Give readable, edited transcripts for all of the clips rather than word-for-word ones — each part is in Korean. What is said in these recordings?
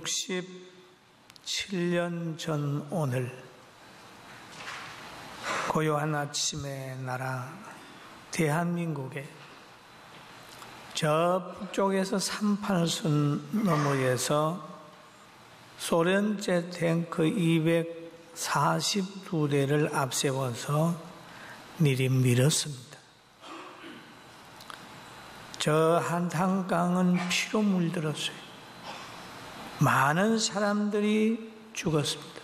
67년 전 오늘 고요한 아침의 나라 대한민국에 저 북쪽에서 38선 너머에서 소련제 탱크 242대를 앞세워서 밀었습니다. 저 한탄강은 피로 물들었어요. 많은 사람들이 죽었습니다.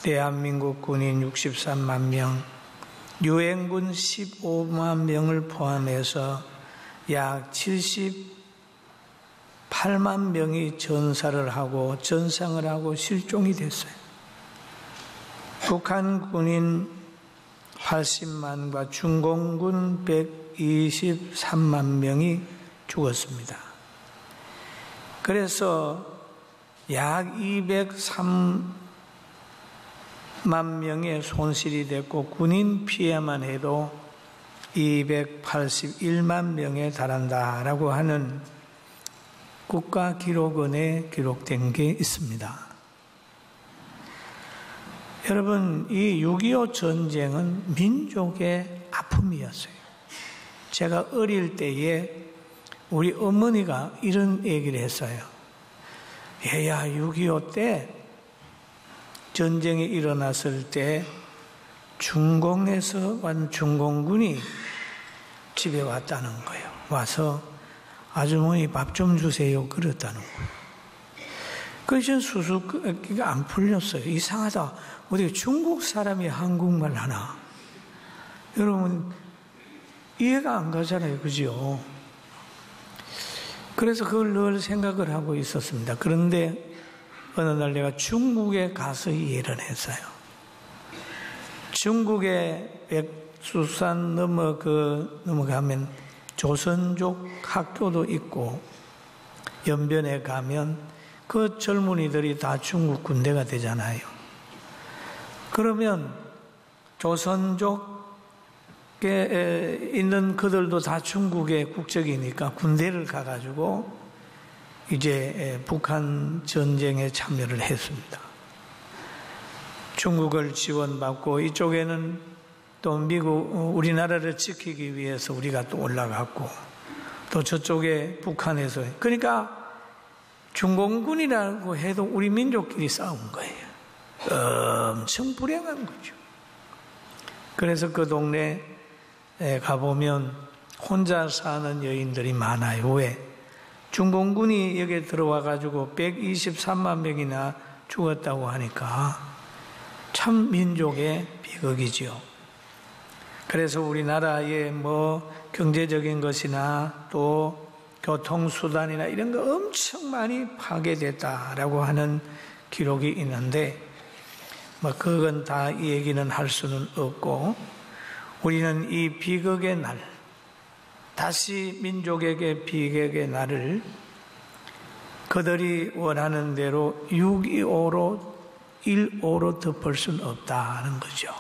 대한민국 군인 63만 명, 유엔군 15만 명을 포함해서 약 78만 명이 전사를 하고 전상을 하고 실종이 됐어요. 북한 군인 80만과 중공군 123만 명이 죽었습니다. 그래서 약 203만 명의 손실이 됐고 군인 피해만 해도 281만 명에 달한다라고 하는 국가기록원에 기록된 게 있습니다. 여러분, 이 6.25 전쟁은 민족의 아픔이었어요. 제가 어릴 때에 우리 어머니가 이런 얘기를 했어요. 얘야, 6.25 때 전쟁이 일어났을 때 중공에서 온 중공군이 집에 왔다는 거예요. 와서 아주머니 밥 좀 주세요 그랬다는 거예요. 그래서 수수께끼가 안 풀렸어요. 이상하다. 어떻게 중국 사람이 한국말 하나? 여러분 이해가 안 가잖아요. 그죠? 그래서 그걸 늘 생각을 하고 있었습니다. 그런데 어느 날 내가 중국에 가서 이해를 했어요. 중국에 백두산 넘어가면 조선족 학교도 있고 연변에 가면 그 젊은이들이 다 중국 군대가 되잖아요. 그러면 조선족에 있는 그들도 다 중국의 국적이니까 군대를 가가지고 이제 북한 전쟁에 참여를 했습니다. 중국을 지원받고 이쪽에는 또 미국, 우리나라를 지키기 위해서 우리가 또 올라갔고 또 저쪽에 북한에서 그러니까 중공군이라고 해도 우리 민족끼리 싸운 거예요. 엄청 불행한 거죠. 그래서 그 동네에 가보면 혼자 사는 여인들이 많아요. 왜? 중공군이 여기에 들어와가지고 123만 명이나 죽었다고 하니까 참 민족의 비극이지요. 그래서 우리나라의 경제적인 것이나 또 교통수단이나 이런 거 엄청 많이 파괴됐다라고 하는 기록이 있는데 그건 다 이 얘기는 할 수는 없고 우리는 이 비극의 날 다시 민족에게 비극의 날을 그들이 원하는 대로 6.25로 1.5로 덮을 수는 없다는 거죠.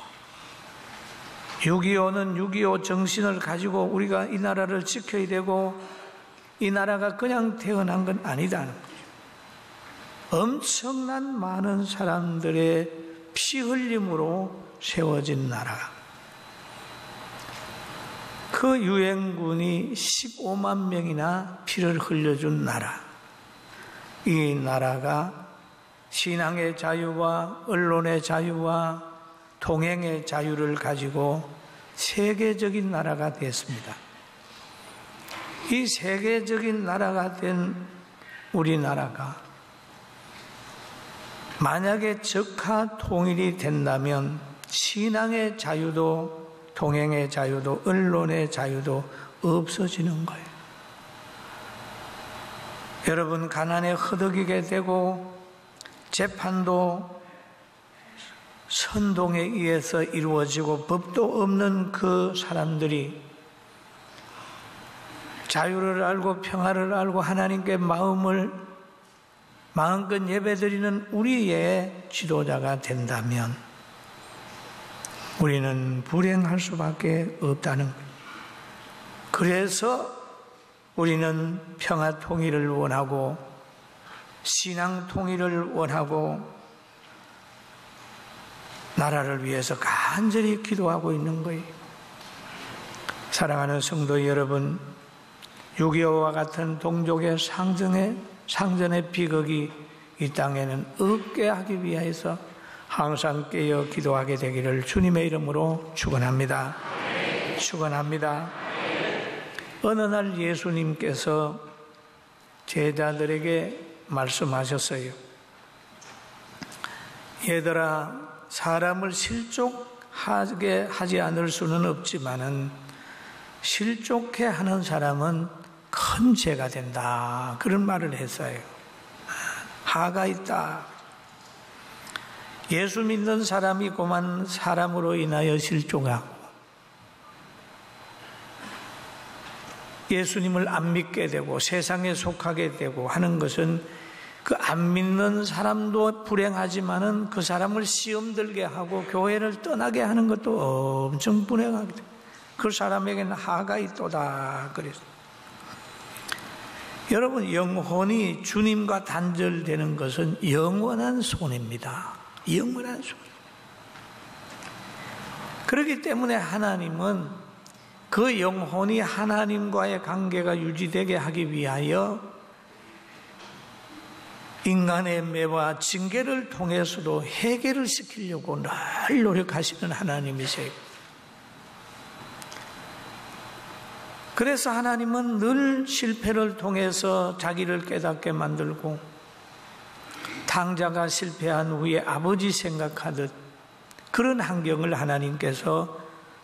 6.25는 6.25 정신을 가지고 우리가 이 나라를 지켜야 되고 이 나라가 그냥 태어난 건 아니다는 거죠. 엄청난 많은 사람들의 피 흘림으로 세워진 나라. 그 유엔군이 15만 명이나 피를 흘려준 나라. 이 나라가 신앙의 자유와 언론의 자유와 동행의 자유를 가지고 세계적인 나라가 됐습니다. 이 세계적인 나라가 된 우리나라가 만약에 적화 통일이 된다면 신앙의 자유도 동행의 자유도 언론의 자유도 없어지는 거예요. 여러분 가난에 허덕이게 되고 재판도 선동에 의해서 이루어지고 법도 없는 그 사람들이 자유를 알고 평화를 알고 하나님께 마음껏 예배드리는 우리의 지도자가 된다면 우리는 불행할 수밖에 없다는 거예요. 그래서 우리는 평화 통일을 원하고 신앙 통일을 원하고 나라를 위해서 간절히 기도하고 있는 거예요. 사랑하는 성도 여러분, 6.25와 같은 동족의 상전의 비극이 이 땅에는 없게 하기 위해서 항상 깨어 기도하게 되기를 주님의 이름으로 축원합니다. 축원합니다. 어느 날 예수님께서 제자들에게 말씀하셨어요. 얘들아, 사람을 실족하게 하지 않을 수는 없지만은 실족해 하는 사람은 큰 죄가 된다. 그런 말을 했어요. 하가 있다. 예수 믿는 사람이 고만 사람으로 인하여 실족하고 예수님을 안 믿게 되고 세상에 속하게 되고 하는 것은 그 안 믿는 사람도 불행하지만은 그 사람을 시험 들게 하고 교회를 떠나게 하는 것도 엄청 불행하게 돼요. 그 사람에게는 하가 있도다. 그래서 여러분, 영혼이 주님과 단절되는 것은 영원한 손해입니다. 영원한 손해. 그렇기 때문에 하나님은 그 영혼이 하나님과의 관계가 유지되게 하기 위하여 인간의 매와 징계를 통해서도 해결을 시키려고 늘 노력하시는 하나님이세요. 그래서 하나님은 늘 실패를 통해서 자기를 깨닫게 만들고 탕자가 실패한 후에 아버지 생각하듯 그런 환경을 하나님께서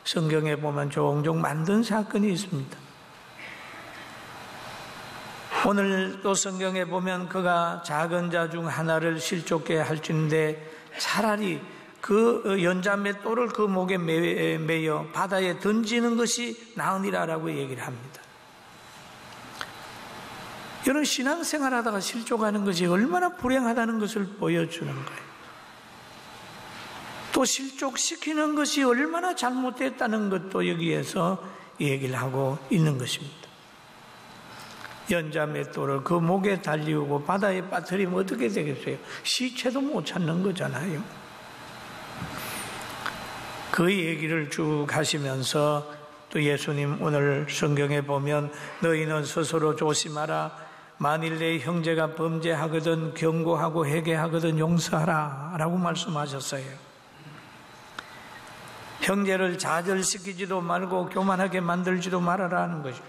성경에 보면 종종 만든 사건이 있습니다. 오늘 또 성경에 보면 그가 작은 자 중 하나를 실족게 할진데 차라리 그 연자맷돌을 그 목에 매여 바다에 던지는 것이 나으니라라고 얘기를 합니다. 여러분, 신앙생활 하다가 실족하는 것이 얼마나 불행하다는 것을 보여주는 거예요. 또 실족시키는 것이 얼마나 잘못됐다는 것도 여기에서 얘기를 하고 있는 것입니다. 연자맷돌을 그 목에 달리우고 바다에 빠뜨리면 어떻게 되겠어요? 시체도 못 찾는 거잖아요. 그 얘기를 쭉 하시면서 또 예수님 오늘 성경에 보면 너희는 스스로 조심하라. 만일 내 형제가 범죄하거든 경고하고 회개하거든 용서하라 라고 말씀하셨어요. 형제를 좌절시키지도 말고 교만하게 만들지도 말아라는 거죠.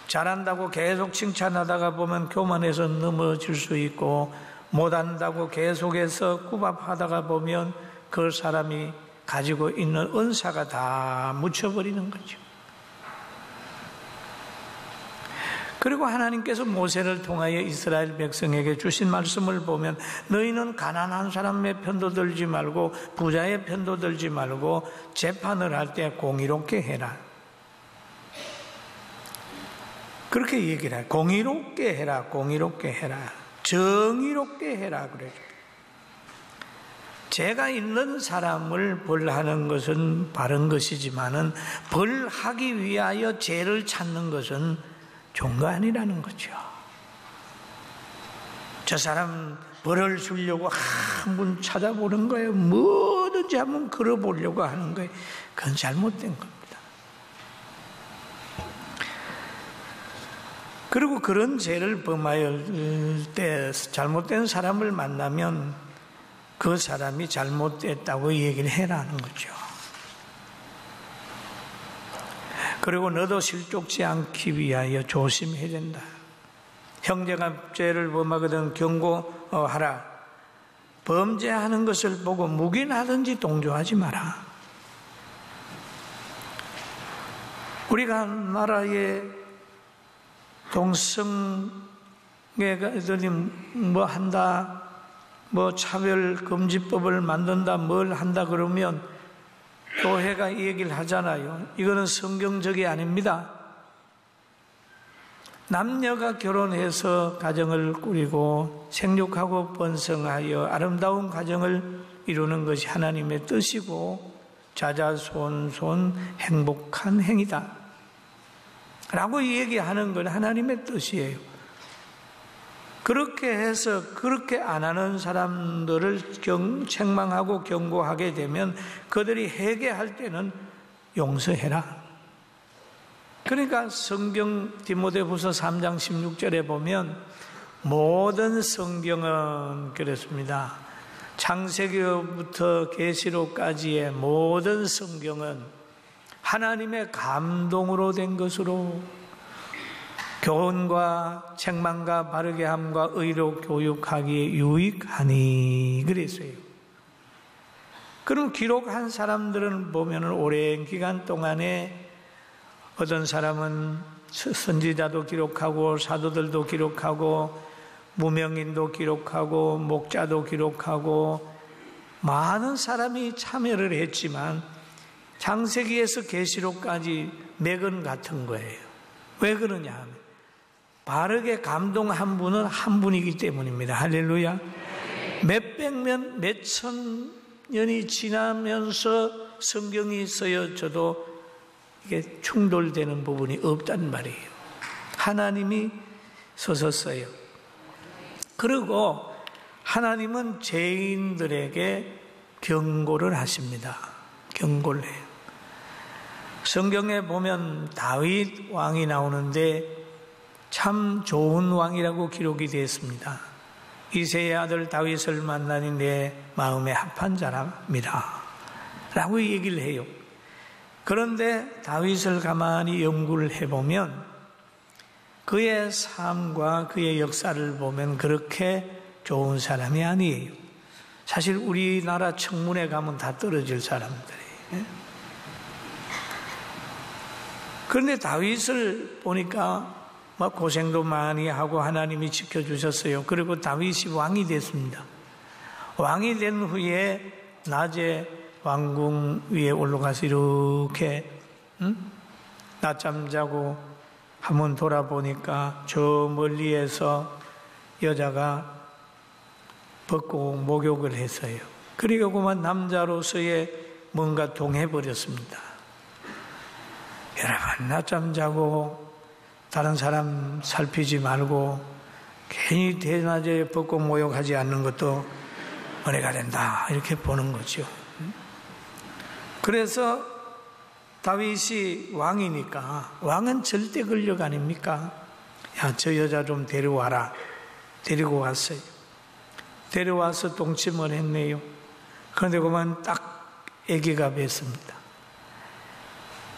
잘한다고 계속 칭찬하다가 보면 교만해서 넘어질 수 있고 못한다고 계속해서 구박하다가 보면 그 사람이 가지고 있는 은사가 다 묻혀버리는 거죠. 그리고 하나님께서 모세를 통하여 이스라엘 백성에게 주신 말씀을 보면 너희는 가난한 사람의 편도 들지 말고 부자의 편도 들지 말고 재판을 할 때 공의롭게 해라. 그렇게 얘기를 해요. 공의롭게 해라. 공의롭게 해라. 정의롭게 해라. 그래요. 죄가 있는 사람을 벌하는 것은 바른 것이지만은 벌하기 위하여 죄를 찾는 것은 좋은 거 아니라는 거죠. 저 사람 벌을 주려고 한번 찾아보는 거예요. 뭐든지 한번 걸어보려고 하는 거예요. 그건 잘못된 겁니다. 그리고 그런 죄를 범하여 때 잘못된 사람을 만나면 그 사람이 잘못됐다고 얘기를 해라는 거죠. 그리고 너도 실족지 않기 위하여 조심해야 된다. 형제가 죄를 범하거든 경고하라. 범죄하는 것을 보고 묵인하든지 동조하지 마라. 우리가 나라의 동성애들이 뭐 한다, 뭐 차별금지법을 만든다, 뭘 한다 그러면 교회가 이 얘기를 하잖아요. 이거는 성경적이 아닙니다. 남녀가 결혼해서 가정을 꾸리고 생육하고 번성하여 아름다운 가정을 이루는 것이 하나님의 뜻이고 자자손손 행복한 행위다 라고 얘기하는 건 하나님의 뜻이에요. 그렇게 해서 그렇게 안 하는 사람들을 책망하고 경고하게 되면 그들이 회개할 때는 용서해라. 그러니까 성경 디모데후서 3장 16절에 보면 모든 성경은 그렇습니다. 창세기부터 계시록까지의 모든 성경은 하나님의 감동으로 된 것으로 교훈과 책망과 바르게 함과 의로 교육하기에 유익하니 그랬어요. 그럼 기록한 사람들은 보면 오랜 기간 동안에 어떤 사람은 선지자도 기록하고 사도들도 기록하고 무명인도 기록하고 목자도 기록하고 많은 사람이 참여를 했지만 창세기에서 계시록까지 맥은 같은 거예요. 왜 그러냐 하면 바르게 감동한 분은 한 분이기 때문입니다. 할렐루야. 몇백 년, 몇천 년이 지나면서 성경이 쓰여져도 이게 충돌되는 부분이 없단 말이에요. 하나님이 서서 요 그리고 하나님은 죄인들에게 경고를 하십니다. 경고를 해요. 성경에 보면 다윗 왕이 나오는데 참 좋은 왕이라고 기록이 되어 있습니다. 이새의 아들 다윗을 만나니 내 마음에 합한 자랍니다 라고 얘기를 해요. 그런데 다윗을 가만히 연구를 해보면 그의 삶과 그의 역사를 보면 그렇게 좋은 사람이 아니에요. 사실 우리나라 청문회 가면 다 떨어질 사람들이에요. 그런데 다윗을 보니까 막 고생도 많이 하고 하나님이 지켜주셨어요. 그리고 다윗이 왕이 됐습니다. 왕이 된 후에 낮에 왕궁 위에 올라가서 이렇게 낮잠 자고 한번 돌아보니까 저 멀리에서 여자가 벗고 목욕을 했어요. 그리고 그만 남자로서의 뭔가 동해버렸습니다. 여러분, 낮잠 자고 다른 사람 살피지 말고 괜히 대낮에 벗고 목욕하지 않는 것도 은혜가 된다, 이렇게 보는 거죠. 그래서 다윗이 왕이니까, 왕은 절대 권력 아닙니까? 야, 저 여자 좀 데려와라. 데리고 왔어요. 데려와서 동침을 했네요. 그런데 그만 딱 아기가 뱄습니다.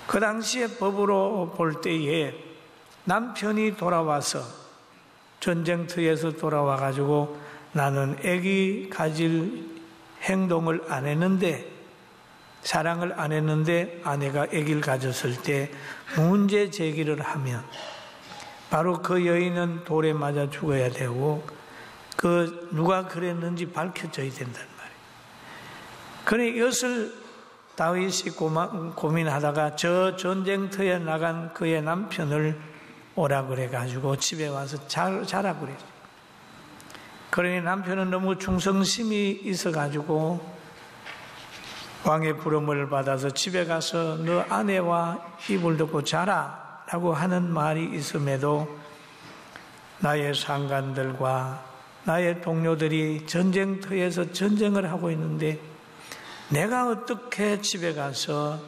그 당시에 법으로 볼 때에 남편이 돌아와서 전쟁터에서 돌아와 가지고 나는 아기 가질 행동을 안 했는데, 사랑을 안 했는데 아내가 아기를 가졌을 때 문제 제기를 하면 바로 그 여인은 돌에 맞아 죽어야 되고 그 누가 그랬는지 밝혀져야 된단 말이에요. 그래 이것을 다윗이 고민하다가 저 전쟁터에 나간 그의 남편을 오라 그래가지고 집에 와서 자라 그랬어요. 그러니 남편은 너무 충성심이 있어가지고 왕의 부름을 받아서 집에 가서 너 아내와 입을 덮고 자라 라고 하는 말이 있음에도 나의 상관들과 나의 동료들이 전쟁터에서 전쟁을 하고 있는데 내가 어떻게 집에 가서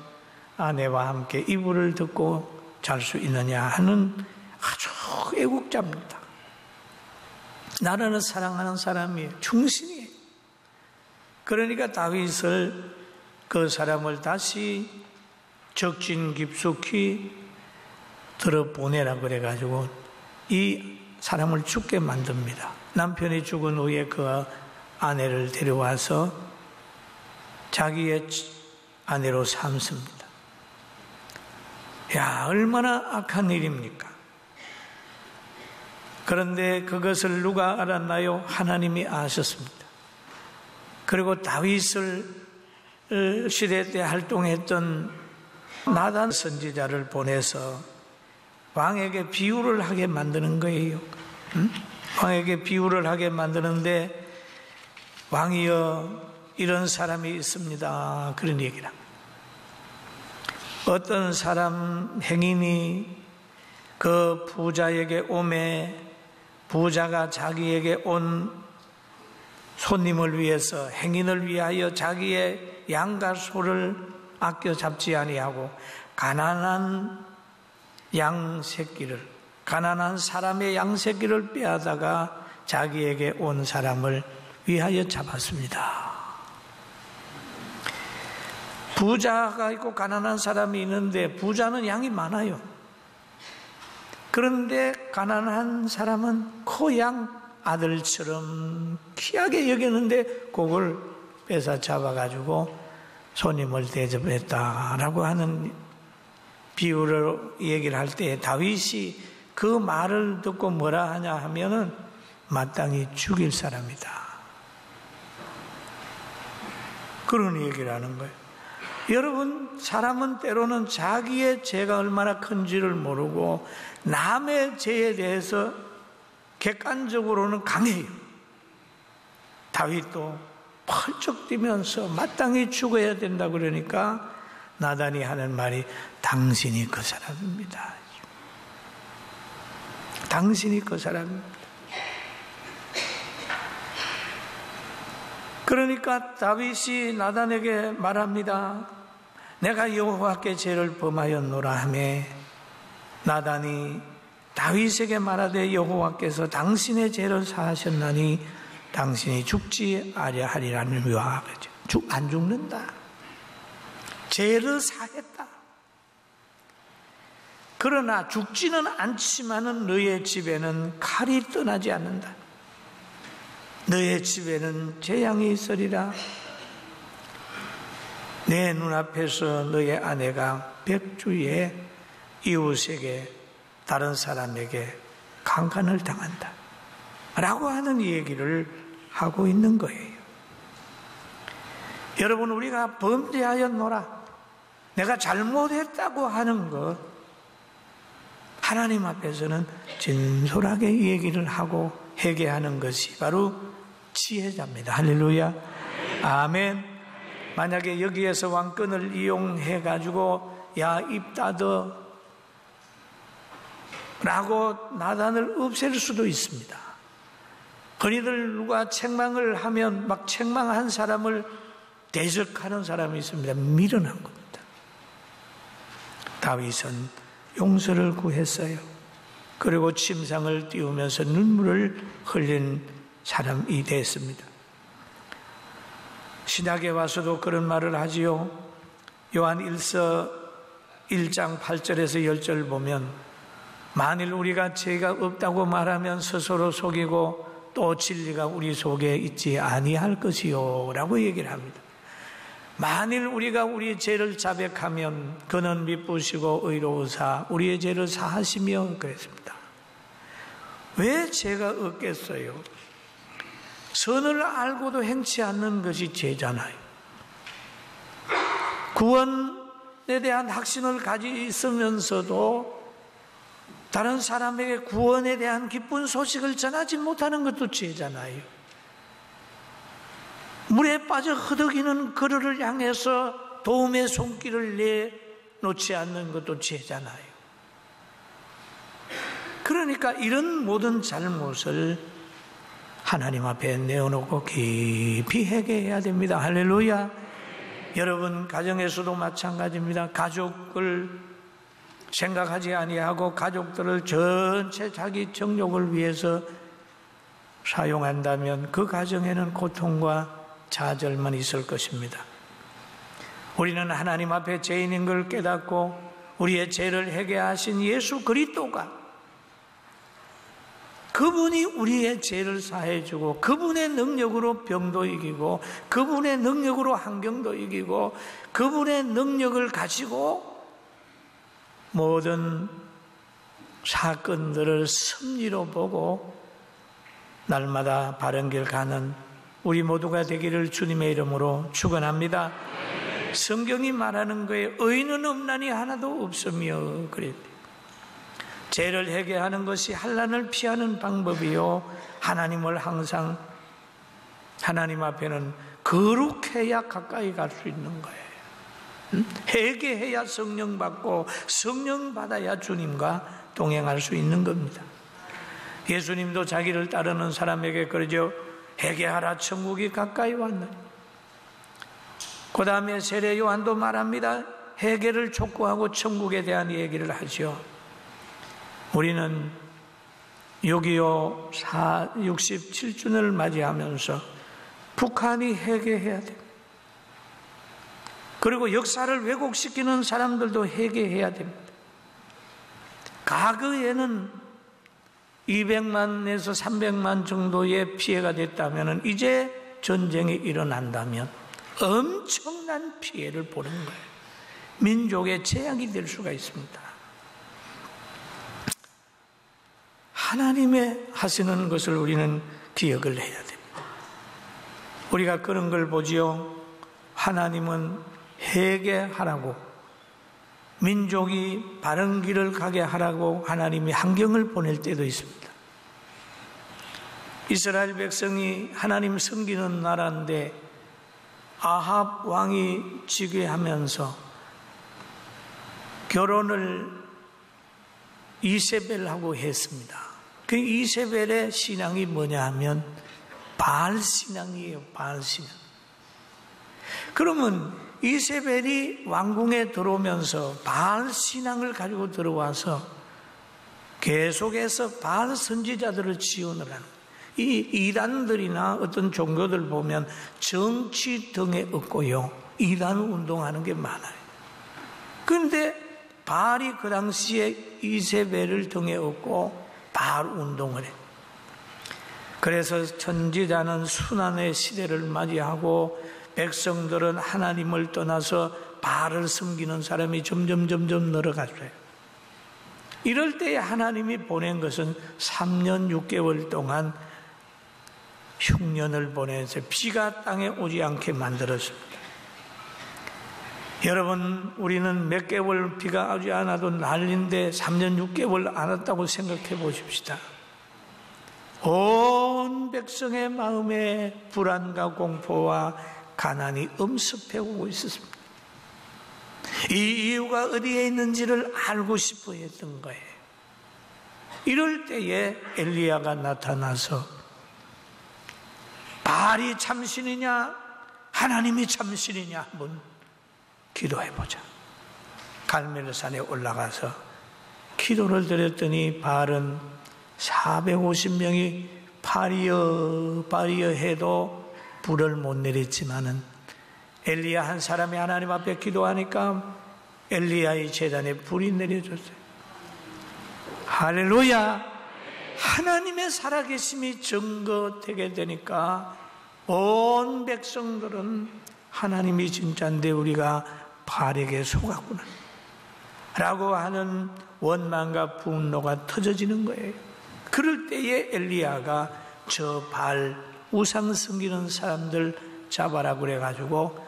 아내와 함께 이불을 덮고 잘 수 있느냐 하는 아주 애국자입니다. 나라를 사랑하는 사람이에요. 충신이에요. 그러니까 다윗을, 그 사람을 다시 적진 깊숙이 들어보내라 그래가지고 이 사람을 죽게 만듭니다. 남편이 죽은 후에 그 아내를 데려와서 자기의 아내로 삼습니다. 야, 얼마나 악한 일입니까? 그런데 그것을 누가 알았나요? 하나님이 아셨습니다. 그리고 다윗을 시대 때 활동했던 나단 선지자를 보내서 왕에게 비유를 하게 만드는 거예요. 왕에게 비유를 하게 만드는데 왕이여 이런 사람이 있습니다. 그런 얘기를 합니다. 어떤 사람 행인이 그 부자에게 오매 부자가 자기에게 온 손님을 위해서 행인을 위하여 자기의 양과 소를 아껴 잡지 아니하고 가난한 사람의 양 새끼를 빼앗아가 자기에게 온 사람을 위하여 잡았습니다. 부자가 있고 가난한 사람이 있는데 부자는 양이 많아요. 그런데 가난한 사람은 그 아들처럼 귀하게 여기는데 그걸 뺏어 잡아가지고 손님을 대접했다라고 하는 비유를 얘기를 할 때 다윗이 그 말을 듣고 뭐라 하냐 하면은 마땅히 죽일 사람이다, 그런 얘기를 하는 거예요. 여러분, 사람은 때로는 자기의 죄가 얼마나 큰지를 모르고 남의 죄에 대해서 객관적으로는 강해요. 다윗도 펄쩍 뛰면서 마땅히 죽어야 된다 그러니까 나단이 하는 말이 당신이 그 사람입니다. 당신이 그 사람입니다. 그러니까 다윗이 나단에게 말합니다. 내가 여호와께 죄를 범하였노라 하매 나단이 다윗에게 말하되 여호와께서 당신의 죄를 사하셨나니 당신이 죽지 아니하리라는 묘하. 안 죽는다. 죄를 사했다. 그러나 죽지는 않지만은 너의 집에는 칼이 떠나지 않는다. 너의 집에는 재앙이 있으리라. 내 눈앞에서 너의 아내가 백주에 이웃에게 다른 사람에게 강간을 당한다 라고 하는 얘기를 하고 있는 거예요. 여러분, 우리가 범죄하였노라, 내가 잘못했다고 하는 것, 하나님 앞에서는 진솔하게 얘기를 하고 회개하는 것이 바로 지혜자입니다. 할렐루야. 아멘. 만약에 여기에서 왕권을 이용해 가지고 야, 입 닫어 라고 나단을 없앨 수도 있습니다. 흔히들 누가 책망을 하면 막 책망한 사람을 대적하는 사람이 있습니다. 미련한 겁니다. 다윗은 용서를 구했어요. 그리고 침상을 띄우면서 눈물을 흘린 사람이 됐습니다. 신약에 와서도 그런 말을 하지요. 요한 1서 1장 8절에서 10절 보면 만일 우리가 죄가 없다고 말하면 스스로 속이고 또 진리가 우리 속에 있지 아니할 것이요 라고 얘기를 합니다. 만일 우리가 우리의 죄를 자백하면 그는 미쁘시고 의로우사 우리의 죄를 사하시며 그랬습니다. 왜 죄가 없겠어요? 선을 알고도 행치 않는 것이 죄잖아요. 구원에 대한 확신을 가지고 있으면서도 다른 사람에게 구원에 대한 기쁜 소식을 전하지 못하는 것도 죄잖아요. 물에 빠져 허덕이는 그를 향해서 도움의 손길을 내놓지 않는 것도 죄잖아요. 그러니까 이런 모든 잘못을 하나님 앞에 내어놓고 깊이 회개해야 됩니다. 할렐루야. 여러분, 가정에서도 마찬가지입니다. 가족을 생각하지 아니하고 가족들을 전체 자기 정욕을 위해서 사용한다면 그 가정에는 고통과 좌절만 있을 것입니다. 우리는 하나님 앞에 죄인인 걸 깨닫고 우리의 죄를 회개하신 예수 그리스도가 그분이 우리의 죄를 사해주고 그분의 능력으로 병도 이기고 그분의 능력으로 환경도 이기고 그분의 능력을 가지고 모든 사건들을 섭리로 보고 날마다 바른 길 가는 우리 모두가 되기를 주님의 이름으로 축원합니다. 성경이 말하는 거에 의인은 없나니 하나도 없으며 그랬대요. 죄를 회개하는 것이 환난을 피하는 방법이요, 하나님을 항상 하나님 앞에는 거룩해야 가까이 갈 수 있는 거예요. 회개해야 성령 받고 성령 받아야 주님과 동행할 수 있는 겁니다. 예수님도 자기를 따르는 사람에게 그러죠. 회개하라, 천국이 가까이 왔느니. 그 다음에 세례 요한도 말합니다. 회개를 촉구하고 천국에 대한 얘기를 하죠. 우리는 6.25 67주년을 맞이하면서 북한이 회개해야 됩니다. 그리고 역사를 왜곡시키는 사람들도 회개해야 됩니다. 과거에는 200만에서 300만 정도의 피해가 됐다면 이제 전쟁이 일어난다면 엄청난 피해를 보는 거예요. 민족의 재앙이 될 수가 있습니다. 하나님의 하시는 것을 우리는 기억을 해야 됩니다. 우리가 그런 걸 보지요. 하나님은 회개하라고, 민족이 바른 길을 가게 하라고 하나님이 환경을 보낼 때도 있습니다. 이스라엘 백성이 하나님 섬기는 나라인데 아합 왕이 즉위하면서 결혼을 이세벨하고 했습니다. 그 이세벨의 신앙이 뭐냐 하면 바알 신앙이에요. 바알 신앙. 그러면 이세벨이 왕궁에 들어오면서 바알 신앙을 가지고 들어와서 계속해서 바알 선지자들을 지원을 하는 거예요. 이 이단들이나 어떤 종교들 보면 정치 등에 없고요, 이단 운동하는 게 많아요. 그런데 바알이 그 당시에 이세벨을 등에 업고 바알 운동을 해요. 그래서 선지자는 순환의 시대를 맞이하고 백성들은 하나님을 떠나서 바알을 섬기는 사람이 점점 늘어갔어요. 이럴 때에 하나님이 보낸 것은 3년 6개월 동안 흉년을 보내서 비가 땅에 오지 않게 만들었습니다. 여러분, 우리는 몇 개월 비가 오지 않아도 난리인데 3년 6개월 안 왔다고 생각해 보십시다. 온 백성의 마음에 불안과 공포와 가난이 엄습해 오고 있었습니다. 이 이유가 어디에 있는지를 알고 싶어 했던 거예요. 이럴 때에 엘리야가 나타나서 바알이 참신이냐 하나님이 참신이냐 한번 기도해보자. 갈멜산에 올라가서 기도를 드렸더니 바알은 450명이 파리어 해도 불을 못 내렸지만은 엘리야 한 사람이 하나님 앞에 기도하니까 엘리야의 제단에 불이 내려졌어요. 할렐루야! 하나님의 살아계심이 증거되게 되니까 온 백성들은 하나님이 진짜인데 우리가 바알에게 속았구나 라고 하는 원망과 분노가 터져지는 거예요. 그럴 때에 엘리야가 저 바알 우상 섬기는 사람들 잡아라 그래가지고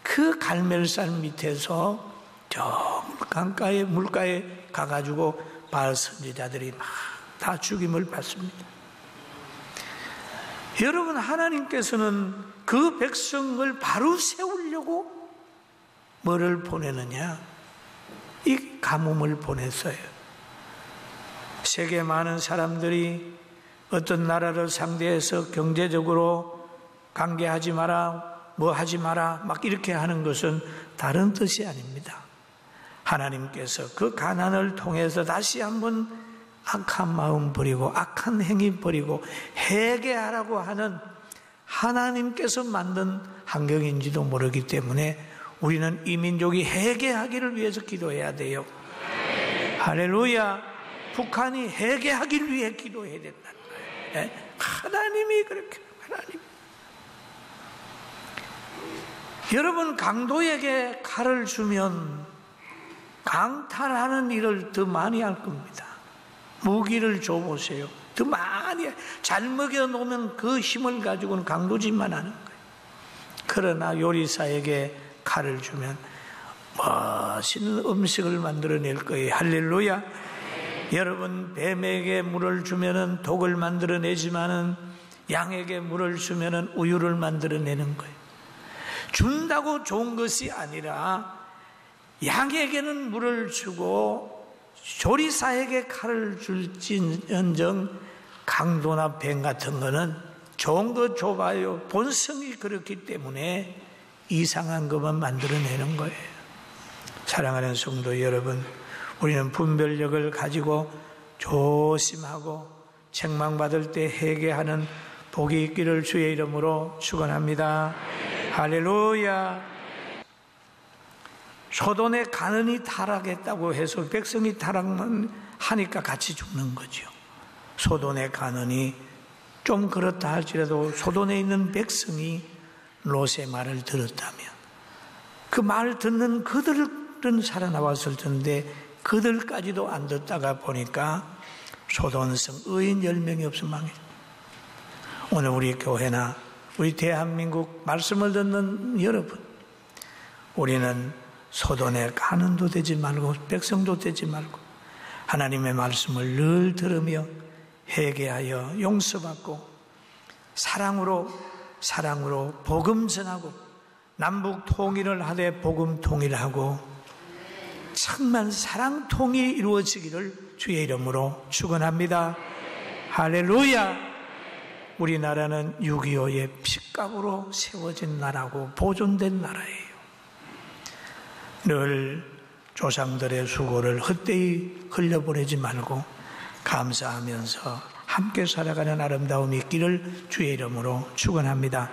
그 갈멜산 밑에서 저 강가에 물가에 가가지고 바알 선지자들이 막 다 죽임을 받습니다. 여러분, 하나님께서는 그 백성을 바로 세우려고 뭐를 보내느냐? 이 가뭄을 보냈어요. 세계 많은 사람들이 어떤 나라를 상대해서 경제적으로 관계하지 마라, 뭐 하지 마라 막 이렇게 하는 것은 다른 뜻이 아닙니다. 하나님께서 그 가난을 통해서 다시 한번 악한 마음 버리고 악한 행위 버리고 회개하라고 하는 하나님께서 만든 환경인지도 모르기 때문에 우리는 이 민족이 회개하기를 위해서 기도해야 돼요. 할렐루야! 북한이 회개하기를 위해 기도해야 된다는 거예요. 하나님이 그렇게, 하나님. 여러분, 강도에게 칼을 주면 강탈하는 일을 더 많이 할 겁니다. 무기를 줘보세요. 더 많이, 잘 먹여놓으면 그 힘을 가지고는 강도짓만 하는 거예요. 그러나 요리사에게 칼을 주면 멋있는 음식을 만들어낼 거예요. 할렐루야. 여러분, 뱀에게 물을 주면은 독을 만들어내지만은 양에게 물을 주면은 우유를 만들어내는 거예요. 준다고 좋은 것이 아니라 양에게는 물을 주고 조리사에게 칼을 줄지언정 강도나 뱀 같은 거는 정도 좁아요. 본성이 그렇기 때문에 이상한 것만 만들어내는 거예요. 사랑하는 성도 여러분, 우리는 분별력을 가지고 조심하고 책망받을 때 회개하는 복이 있기를 주의 이름으로 축원합니다. 할렐루야. 소돔의 가난이 타락했다고 해서 백성이 타락만 하니까 같이 죽는 거죠. 소돔의 가난이 좀 그렇다 할지라도 소돔에 있는 백성이 롯의 말을 들었다면 그 말 듣는 그들은 살아나왔을 텐데 그들까지도 안 듣다가 보니까 소돔성 의인 10명이 없어 망했어요. 오늘 우리 교회나 우리 대한민국 말씀을 듣는 여러분, 우리는 소돔의 가난도 되지 말고 백성도 되지 말고 하나님의 말씀을 늘 들으며 회개하여 용서받고 사랑으로 복음 전하고 남북 통일을 하되 복음 통일하고 정말 사랑 통일이 이루어지기를 주의 이름으로 축원합니다. 할렐루야. 우리나라는 6.25의 핏값으로 세워진 나라고 보존된 나라예요. 늘 조상들의 수고를 헛되이 흘려보내지 말고 감사하면서 함께 살아가는 아름다움이 있기를 주의 이름으로 축원합니다.